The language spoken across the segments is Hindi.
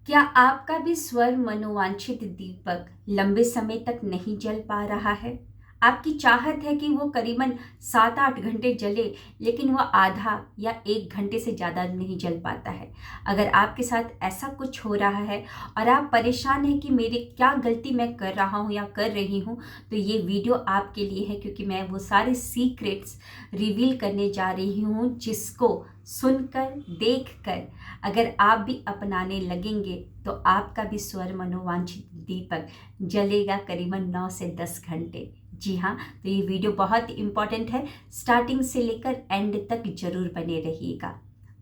क्या आपका भी स्वर मनोवांछित दीपक लंबे समय तक नहीं जल पा रहा है? आपकी चाहत है कि वो करीबन 7-8 घंटे जले, लेकिन वो आधा या 1 घंटे से ज़्यादा नहीं जल पाता है। अगर आपके साथ ऐसा कुछ हो रहा है और आप परेशान हैं कि मेरे क्या गलती मैं कर रहा हूँ या कर रही हूँ, तो ये वीडियो आपके लिए है, क्योंकि मैं वो सारे सीक्रेट्स रिवील करने जा रही हूँ जिसको सुनकर, देखकर अगर आप भी अपनाने लगेंगे तो आपका भी स्वर मनोवांछित दीपक जलेगा करीबन 9 से 10 घंटे। जी हाँ, तो ये वीडियो बहुत इम्पॉर्टेंट है, स्टार्टिंग से लेकर एंड तक जरूर बने रहिएगा।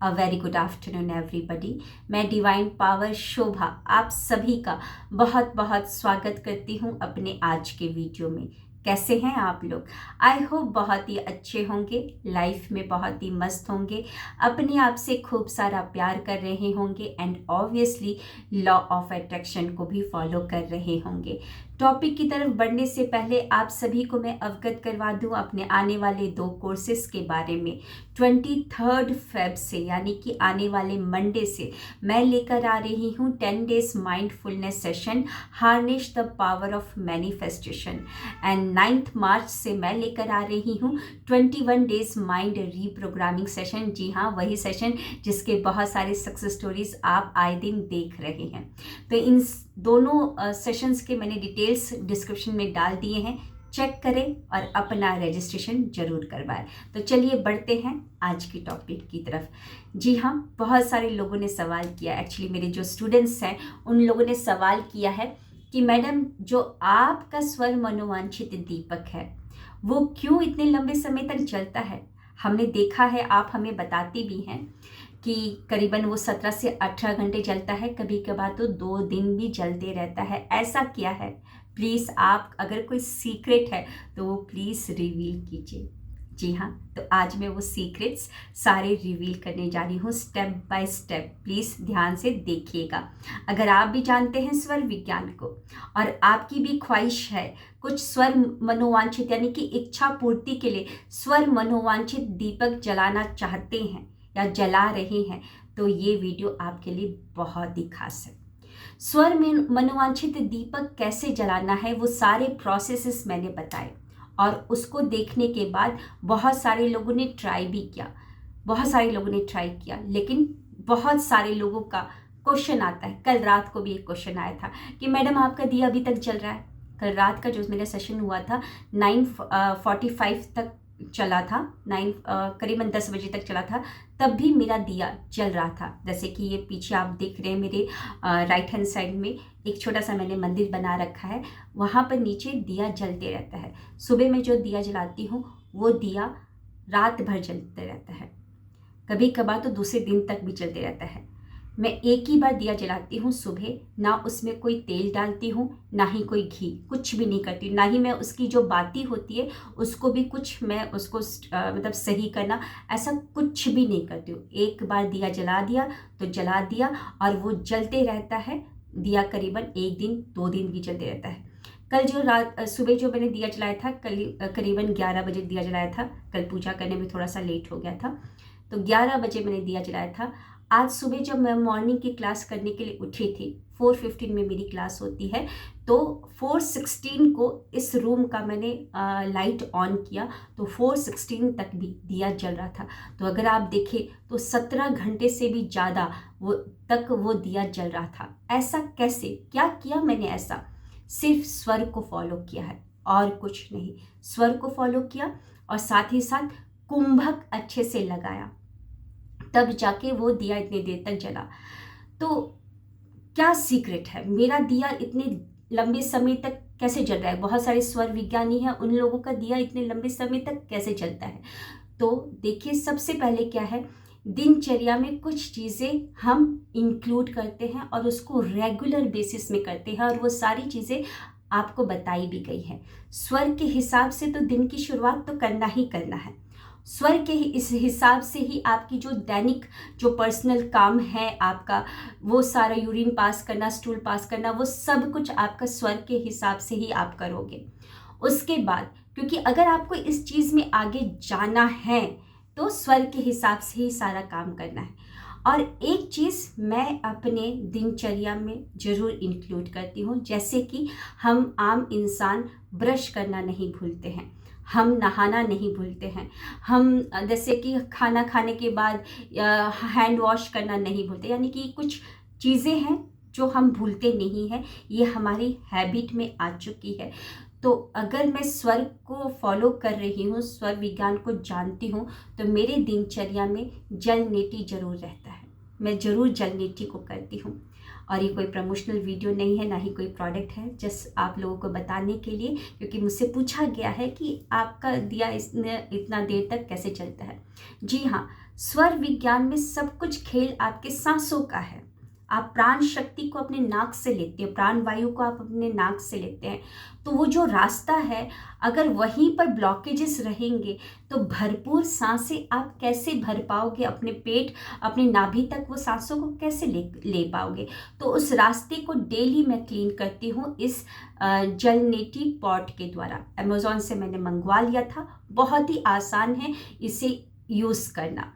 A very good afternoon everybody. मैं डिवाइन पावर शोभा आप सभी का बहुत बहुत स्वागत करती हूँ अपने आज के वीडियो में। कैसे हैं आप लोग? आई होप बहुत ही अच्छे होंगे, लाइफ में बहुत ही मस्त होंगे, अपने आप से खूब सारा प्यार कर रहे होंगे and obviously law of attraction को भी फॉलो कर रहे होंगे। टॉपिक की तरफ बढ़ने से पहले आप सभी को मैं अवगत करवा दूं अपने आने वाले 2 कोर्सेज के बारे में। 23 फेब से यानी कि आने वाले मंडे से मैं लेकर आ रही हूं 10 days mindfulness session, harness the power of manifestation. And 9 मार्च से मैं लेकर आ रही हूँ 21 डेज माइंड रीप्रोग्रामिंग सेशन। जी हाँ, वही सेशन जिसके बहुत सारे सक्सेस स्टोरीज आप आए दिन देख रहे हैं। तो इन दोनों सेशंस के मैंने डिटेल्स डिस्क्रिप्शन में डाल दिए हैं, चेक करें और अपना रजिस्ट्रेशन जरूर करवाएं। तो चलिए बढ़ते हैं आज की टॉपिक की तरफ। जी हाँ, बहुत सारे लोगों ने सवाल किया, एक्चुअली मेरे जो स्टूडेंट्स हैं उन लोगों ने सवाल किया है कि मैडम जो आपका स्वर मनोवांछित दीपक है वो क्यों इतने लंबे समय तक जलता है? हमने देखा है, आप हमें बताते भी हैं कि करीबन वो 17 से 18 घंटे जलता है, कभी कभार तो 2 दिन भी जलते रहता है। ऐसा क्या है? प्लीज़ आप अगर कोई सीक्रेट है तो वो प्लीज़ रिवील कीजिए। जी हाँ, तो आज मैं वो सीक्रेट्स सारे रिवील करने जा रही हूँ स्टेप बाय स्टेप। प्लीज़ ध्यान से देखिएगा। अगर आप भी जानते हैं स्वर विज्ञान को और आपकी भी ख्वाहिश है कुछ स्वर मनोवांछित यानी कि इच्छा पूर्ति के लिए स्वर मनोवांछित दीपक जलाना चाहते हैं या जला रहे हैं, तो ये वीडियो आपके लिए बहुत ही खास है। स्वर में मनोवांछित दीपक कैसे जलाना है वो सारे प्रोसेसेस मैंने बताए और उसको देखने के बाद बहुत सारे लोगों ने ट्राई भी किया, बहुत सारे लोगों ने ट्राई किया, लेकिन बहुत सारे लोगों का क्वेश्चन आता है। कल रात को भी एक क्वेश्चन आया था कि मैडम आपका दिया अभी तक जल रहा है। कल रात का जो मेरा सेशन हुआ था 9:45 तक चला था, करीबन 10 बजे तक चला था, तब भी मेरा दिया जल रहा था। जैसे कि ये पीछे आप देख रहे हैं मेरे राइट हैंड साइड में एक छोटा सा मैंने मंदिर बना रखा है, वहाँ पर नीचे दिया जलते रहता है। सुबह में जो दिया जलाती हूँ वो दिया रात भर जलते रहता है, कभी कभार तो दूसरे दिन तक भी चलते रहता है। मैं एक ही बार दिया जलाती हूँ सुबह, ना उसमें कोई तेल डालती हूँ ना ही कोई घी, कुछ भी नहीं करती, ना ही मैं उसकी जो बाती होती है उसको भी कुछ मैं उसको मतलब सही करना ऐसा कुछ भी नहीं करती हूँ। एक बार दिया जला दिया तो जला दिया और वो जलते रहता है। दिया करीबन 1 दिन 2 दिन भी जलते रहता है। कल जो सुबह जो मैंने दिया जलाया था, करीबन 11 बजे दिया जलाया था। कल पूजा करने में थोड़ा सा लेट हो गया था, तो 11 बजे मैंने दिया जलाया था। आज सुबह जब मैं मॉर्निंग की क्लास करने के लिए उठी थी, 4:15 में मेरी क्लास होती है, तो 4:16 को इस रूम का मैंने लाइट ऑन किया तो 4:16 तक भी दिया जल रहा था। तो अगर आप देखें तो 17 घंटे से भी ज़्यादा वो दिया जल रहा था। ऐसा कैसे? क्या किया मैंने ऐसा? सिर्फ स्वर को फॉलो किया है और कुछ नहीं। स्वर को फॉलो किया और साथ ही साथ कुंभक अच्छे से लगाया, तब जाके वो दिया इतने देर तक जला। तो क्या सीक्रेट है मेरा दिया इतने लंबे समय तक कैसे जल रहा है? बहुत सारे स्वर विज्ञानी हैं, उन लोगों का दिया इतने लंबे समय तक कैसे जलता है? तो देखिए, सबसे पहले क्या है, दिनचर्या में कुछ चीज़ें हम इंक्लूड करते हैं और उसको रेगुलर बेसिस में करते हैं और वो सारी चीज़ें आपको बताई भी गई है। स्वर के हिसाब से तो दिन की शुरुआत तो करना ही करना है। स्वर के इस हिसाब से ही आपकी जो दैनिक जो पर्सनल काम है आपका, वो सारा यूरिन पास करना, स्टूल पास करना, वो सब कुछ आपका स्वर के हिसाब से ही आप करोगे। उसके बाद क्योंकि अगर आपको इस चीज़ में आगे जाना है तो स्वर के हिसाब से ही सारा काम करना है। और एक चीज़ मैं अपने दिनचर्या में ज़रूर इंक्लूड करती हूँ, जैसे कि हम आम इंसान ब्रश करना नहीं भूलते हैं, हम नहाना नहीं भूलते हैं, हम जैसे कि खाना खाने के बाद हैंड वॉश करना नहीं भूलते, यानी कि कुछ चीज़ें हैं जो हम भूलते नहीं हैं, ये हमारी हैबिट में आ चुकी है। तो अगर मैं स्वर को फॉलो कर रही हूँ, स्वर विज्ञान को जानती हूँ, तो मेरे दिनचर्या में जल नेटी जरूर रहता है, मैं ज़रूर जल नेटी को करती हूँ। और ये कोई प्रमोशनल वीडियो नहीं है, ना ही कोई प्रोडक्ट है, जस्ट आप लोगों को बताने के लिए, क्योंकि मुझसे पूछा गया है कि आपका दिया इतना देर तक कैसे चलता है। जी हाँ, स्वर विज्ञान में सब कुछ खेल आपके सांसों का है। आप प्राण शक्ति को अपने नाक से लेते हैं, प्राण वायु को आप अपने नाक से लेते हैं, तो वो जो रास्ता है, अगर वहीं पर ब्लॉकेजेस रहेंगे तो भरपूर सांसें आप कैसे भर पाओगे, अपने पेट, अपने नाभि तक वो सांसों को कैसे ले पाओगे। तो उस रास्ते को डेली मैं क्लीन करती हूँ इस जल नेटी पॉट के द्वारा। अमेज़ॉन से मैंने मंगवा लिया था, बहुत ही आसान है इसे यूज़ करना।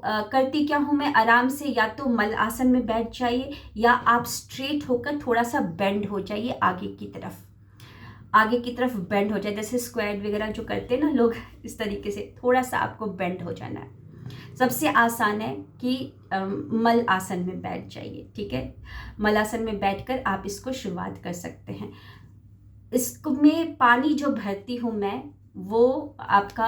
करती क्या हूँ मैं, आराम से या तो मल आसन में बैठ जाइए, या आप स्ट्रेट होकर थोड़ा सा बेंड हो जाइए आगे की तरफ बेंड हो जाए, जैसे स्क्वाट वगैरह जो करते हैं ना लोग, इस तरीके से थोड़ा सा आपको बेंड हो जाना है। सबसे आसान है कि मल आसन में बैठ जाइए, ठीक है। मल आसन में बैठकर आप इसको शुरुआत कर सकते हैं। इसमें पानी जो भरती हूँ मैं, वो आपका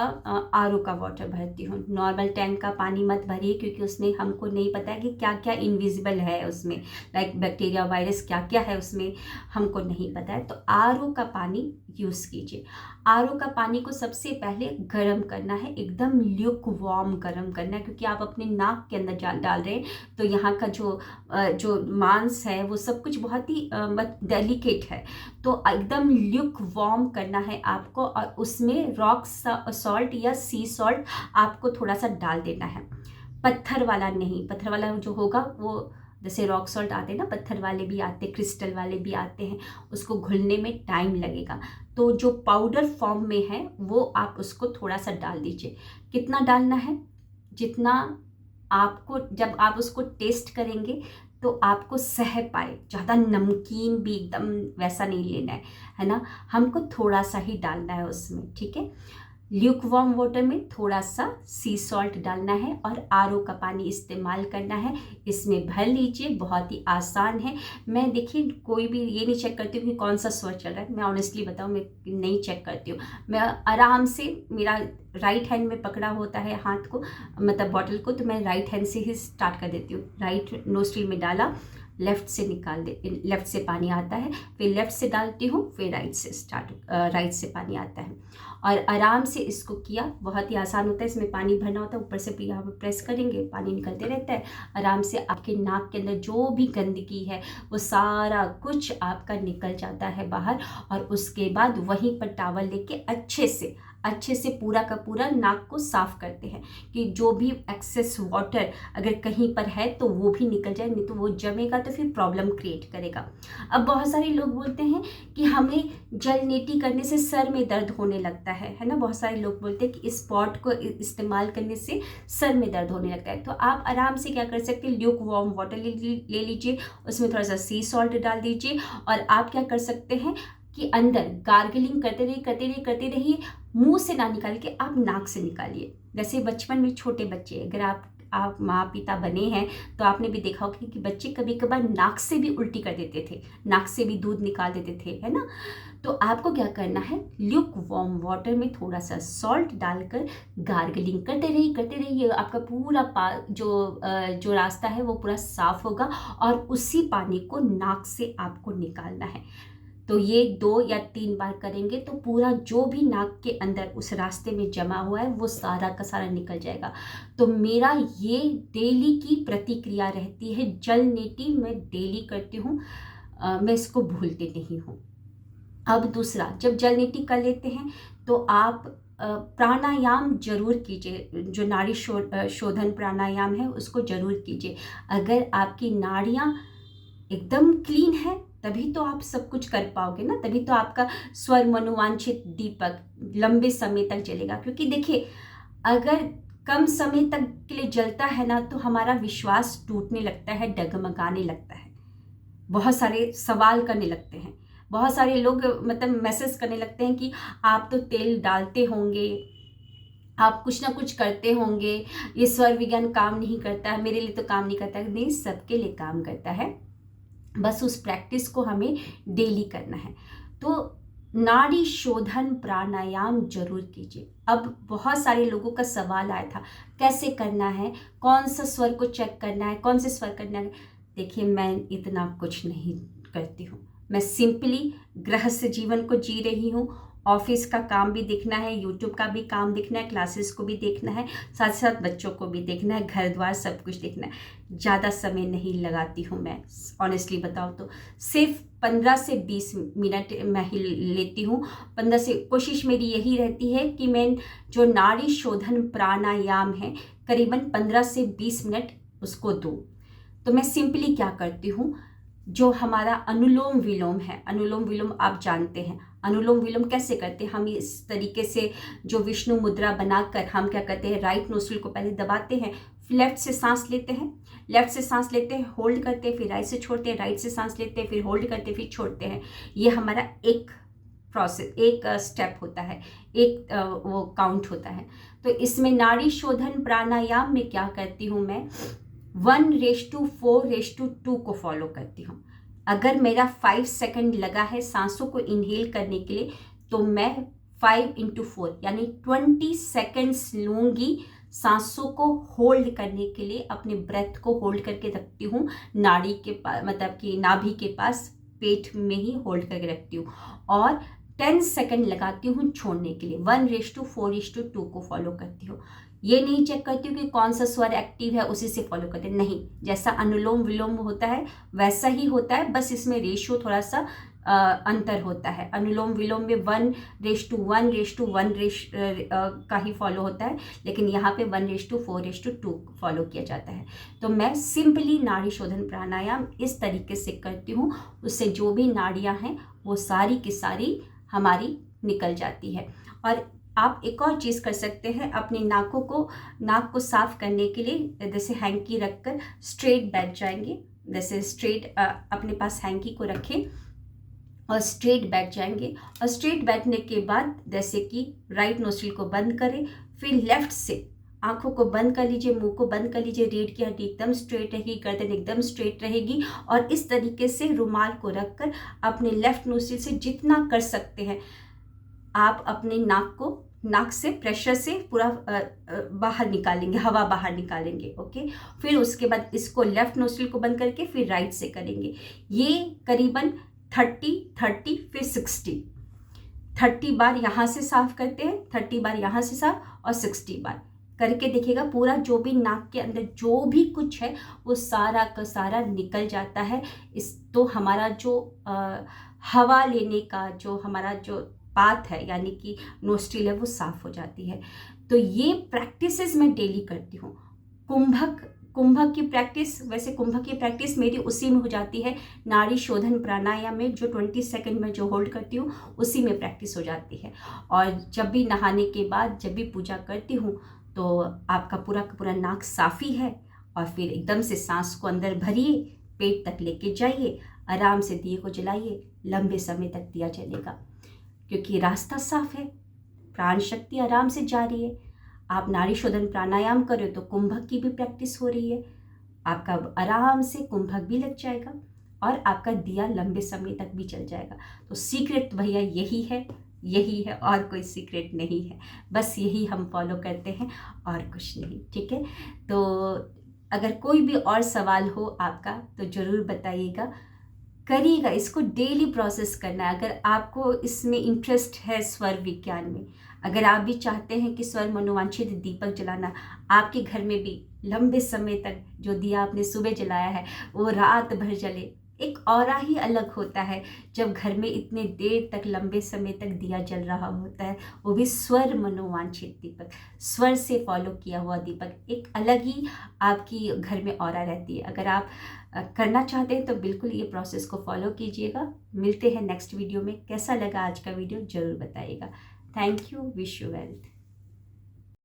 आरओ का वाटर भरती हूँ। नॉर्मल टैंक का पानी मत भरिए, क्योंकि उसमें हमको नहीं पता है कि क्या क्या इनविजिबल है उसमें, लाइक बैक्टीरिया वायरस क्या क्या है उसमें, हमको नहीं पता है। तो आरओ का पानी यूज़ कीजिए। आरओ का पानी को सबसे पहले गर्म करना है, एकदम ल्यूक वार्म गर्म करना है, क्योंकि आप अपने नाक के अंदर डाल रहे हैं, तो यहाँ का जो मांस है वो सब कुछ बहुत ही डेलिकेट है, तो एकदम ल्यूक वार्म करना है आपको। और उसमें रॉक सॉल्ट या सी सॉल्ट आपको थोड़ा सा डाल देना है, पत्थर वाला नहीं। पत्थर वाला जो होगा वो, जैसे रॉक सॉल्ट आते हैं ना, पत्थर वाले भी आते हैं, क्रिस्टल वाले भी आते हैं, उसको घुलने में टाइम लगेगा। तो जो पाउडर फॉर्म में है वो आप उसको थोड़ा सा डाल दीजिए। कितना डालना है, जितना आपको, जब आप उसको टेस्ट करेंगे तो आपको सह पाए, ज़्यादा नमकीन भी एकदम वैसा नहीं लेना है ना, हमको थोड़ा सा ही डालना है उसमें, ठीक है। ल्यूक वार्म वाटर में थोड़ा सा सी सॉल्ट डालना है और आरओ का पानी इस्तेमाल करना है, इसमें भर लीजिए। बहुत ही आसान है। मैं देखिए कोई भी ये नहीं चेक करती हूँ कि कौन सा स्वर चल रहा है, मैं ऑनेस्टली बताऊँ, मैं नहीं चेक करती हूँ। मैं आराम से, मेरा राइट हैंड में पकड़ा होता है हाथ को, मतलब बॉटल को, तो मैं राइट हैंड से ही स्टार्ट कर देती हूँ। राइट नोस्ट्रिल में डाला, लेफ़्ट से निकाल दे, लेफ़्ट से पानी आता है, फिर लेफ़्ट से डालती हूँ, फिर राइट से पानी आता है, और आराम से इसको किया। बहुत ही आसान होता है, इसमें पानी भरना होता है, ऊपर से यहाँ पर प्रेस करेंगे, पानी निकलते रहता है। आराम से आपके नाक के अंदर जो भी गंदगी है वो सारा कुछ आपका निकल जाता है बाहर। और उसके बाद वहीं पर टॉवल लेके अच्छे से पूरा का पूरा नाक को साफ़ करते हैं, कि जो भी एक्सेस वाटर अगर कहीं पर है तो वो भी निकल जाए, नहीं तो वो जमेगा तो फिर प्रॉब्लम क्रिएट करेगा। अब बहुत सारे लोग बोलते हैं कि हमें जल नेटी करने से सर में दर्द होने लगता है ना। बहुत सारे लोग बोलते हैं कि इस पॉट को इस्तेमाल करने से सर में दर्द होने लगता है। तो आप आराम से क्या कर सकते हैं, ल्यूक वार्म वाटर ले लीजिए, उसमें थोड़ा सा सी सॉल्ट डाल दीजिए, और आप क्या कर सकते हैं कि अंदर गार्गलिंग करते रहिए, मुंह से ना निकाल के आप नाक से निकालिए। जैसे बचपन में छोटे बच्चे, अगर आप माँ पिता बने हैं तो आपने भी देखा होगा कि बच्चे कभी कभार नाक से भी उल्टी कर देते थे, नाक से भी दूध निकाल देते थे, है ना। तो आपको क्या करना है, ल्यूक वार्म वाटर में थोड़ा सा सॉल्ट डालकर गार्गलिंग करते रहिए। आपका पूरा जो रास्ता है वो पूरा साफ होगा, और उसी पानी को नाक से आपको निकालना है। तो ये 2 या 3 बार करेंगे तो पूरा जो भी नाक के अंदर उस रास्ते में जमा हुआ है वो सारा का सारा निकल जाएगा। तो मेरा ये डेली की प्रतिक्रिया रहती है। जल नेटी मैं डेली करती हूँ, मैं इसको भूलती नहीं हूँ। अब दूसरा, जब जल नेटी कर लेते हैं तो आप प्राणायाम जरूर कीजिए। जो नाड़ी शोधन प्राणायाम है उसको जरूर कीजिए। अगर आपकी नाड़ियाँ एकदम क्लीन है तभी तो आप सब कुछ कर पाओगे ना, तभी तो आपका स्वर मनोवांछित दीपक लंबे समय तक जलेगा। क्योंकि देखिए, अगर कम समय तक के लिए जलता है ना, तो हमारा विश्वास टूटने लगता है, डगमगाने लगता है, बहुत सारे सवाल करने लगते हैं, बहुत सारे लोग मतलब मैसेज करने लगते हैं कि आप तो तेल डालते होंगे, आप कुछ ना कुछ करते होंगे, ये स्वर विज्ञान काम नहीं करता है, मेरे लिए तो काम नहीं करता है। नहीं, सबके लिए काम करता है, बस उस प्रैक्टिस को हमें डेली करना है। तो नाड़ी शोधन प्राणायाम जरूर कीजिए। अब बहुत सारे लोगों का सवाल आया था कैसे करना है, कौन सा स्वर को चेक करना है, कौन से स्वर करना है। देखिए, मैं इतना कुछ नहीं करती हूँ, मैं सिंपली गृहस्थ जीवन को जी रही हूँ। ऑफिस का काम भी देखना है, यूट्यूब का भी काम देखना है, क्लासेस को भी देखना है, साथ साथ बच्चों को भी देखना है, घर द्वार सब कुछ देखना है। ज़्यादा समय नहीं लगाती हूँ मैं, ऑनेस्टली बताऊँ तो सिर्फ 15 से 20 मिनट मैं ही लेती हूँ। 15 से, कोशिश मेरी यही रहती है कि मैं जो नाड़ी शोधन प्राणायाम है करीबन 15 से 20 मिनट उसको दूँ। तो मैं सिंपली क्या करती हूँ, जो हमारा अनुलोम विलोम है, अनुलोम विलोम आप जानते हैं, अनुलोम विलोम कैसे करते हैं हम, इस तरीके से जो विष्णु मुद्रा बनाकर हम क्या करते हैं, राइट नोस्ट्रिल को पहले दबाते हैं, लेफ्ट से सांस लेते हैं, लेफ्ट से सांस लेते हैं, होल्ड करते हैं, फिर राइट से छोड़ते हैं, राइट से सांस लेते हैं, फिर होल्ड करते हैं, फिर छोड़ते हैं। ये हमारा एक प्रोसेस, एक स्टेप होता है, एक वो काउंट होता है। तो इसमें नाड़ी शोधन प्राणायाम में क्या करती हूँ मैं, 1:4:2 को फॉलो करती हूँ। अगर मेरा 5 सेकंड लगा है सांसों को इनहेल करने के लिए, तो मैं 5x4 यानी 20 सेकंड्स लूँगी सांसों को होल्ड करने के लिए। अपने ब्रेथ को होल्ड करके रखती हूँ नाड़ी के पास, मतलब कि नाभि के पास, पेट में ही होल्ड करके रखती हूँ, और 10 सेकंड लगाती हूँ छोड़ने के लिए। 1:4:2 को फॉलो करती हूँ। ये नहीं चेक करती हूँ कि कौन सा स्वर एक्टिव है उसी से फॉलो करते हैं, नहीं, जैसा अनुलोम विलोम होता है वैसा ही होता है, बस इसमें रेशियो थोड़ा सा अंतर होता है। अनुलोम विलोम में 1:1:1 का ही फॉलो होता है, लेकिन यहाँ पे 1:4:2 फॉलो किया जाता है। तो मैं सिंपली नाड़ी शोधन प्राणायाम इस तरीके से करती हूँ, उससे जो भी नाड़ियाँ हैं वो सारी की सारी हमारी निकल जाती है। और आप एक और चीज़ कर सकते हैं, अपने नाक को साफ करने के लिए जैसे हैंकी रखकर स्ट्रेट बैठ जाएंगे, जैसे स्ट्रेट अपने पास हैंकी को रखें और स्ट्रेट बैठ जाएंगे। और स्ट्रेट बैठने के बाद जैसे कि राइट नोस्ट्रिल को बंद करें, फिर लेफ्ट से आंखों को बंद कर लीजिए, मुंह को बंद कर लीजिए, रीढ़ की हड्डी एकदम स्ट्रेट रहेगी, गर्दन एकदम स्ट्रेट रहेगी, और इस तरीके से रुमाल को रखकर अपने लेफ्ट नोस्ट्रिल से जितना कर सकते हैं आप अपने नाक से प्रेशर से पूरा बाहर निकालेंगे, हवा बाहर निकालेंगे। ओके, फिर उसके बाद इसको लेफ्ट नोस्ट्रिल को बंद करके फिर राइट से करेंगे। ये करीबन 30 फिर 30 बार यहाँ से साफ करते हैं, 30 बार यहाँ से साफ और 60 बार करके देखिएगा, पूरा जो भी नाक के अंदर जो भी कुछ है वो सारा का सारा निकल जाता है। इस तो हमारा जो हवा लेने का जो हमारा जो पाथ है यानी कि नोस्ट्रिल है वो साफ हो जाती है। तो ये प्रैक्टिसेस मैं डेली करती हूँ। कुंभक की प्रैक्टिस, वैसे कुंभक की प्रैक्टिस मेरी उसी में हो जाती है, नाड़ी शोधन प्राणायाम में जो 20 सेकंड में जो होल्ड करती हूँ उसी में प्रैक्टिस हो जाती है। और जब भी नहाने के बाद जब भी पूजा करती हूँ तो आपका पूरा का पूरा नाक साफ़ी है, और फिर एकदम से सांस को अंदर भरिए, पेट तक लेके जाइए, आराम से दिए को जलाइए, लंबे समय तक दिया जलेगा, क्योंकि रास्ता साफ है, प्राण शक्ति आराम से जा रही है। आप नाड़ी शोधन प्राणायाम करें तो कुंभक की भी प्रैक्टिस हो रही है, आपका आराम से कुंभक भी लग जाएगा और आपका दिया लंबे समय तक भी चल जाएगा। तो सीक्रेट भैया यही है, और कोई सीक्रेट नहीं है, बस यही हम फॉलो करते हैं और कुछ नहीं। ठीक है, तो अगर कोई भी और सवाल हो आपका तो ज़रूर बताइएगा, करिएगा, इसको डेली प्रोसेस करना है। अगर आपको इसमें इंटरेस्ट है स्वर विज्ञान में, अगर आप भी चाहते हैं कि स्वर मनोवांछित दीपक जलाना आपके घर में भी लंबे समय तक जो दिया आपने सुबह जलाया है वो रात भर जले, एक औरा ही अलग होता है जब घर में इतने देर तक लंबे समय तक दिया जल रहा होता है, वो भी स्वर मनोवांछित दीपक, स्वर से फॉलो किया हुआ दीपक, एक अलग ही आपकी घर में औरा रहती है। अगर आप करना चाहते हैं तो बिल्कुल ये प्रोसेस को फॉलो कीजिएगा। मिलते हैं नेक्स्ट वीडियो में। कैसा लगा आज का वीडियो ज़रूर बताइएगा। Thank you, wish you wealth.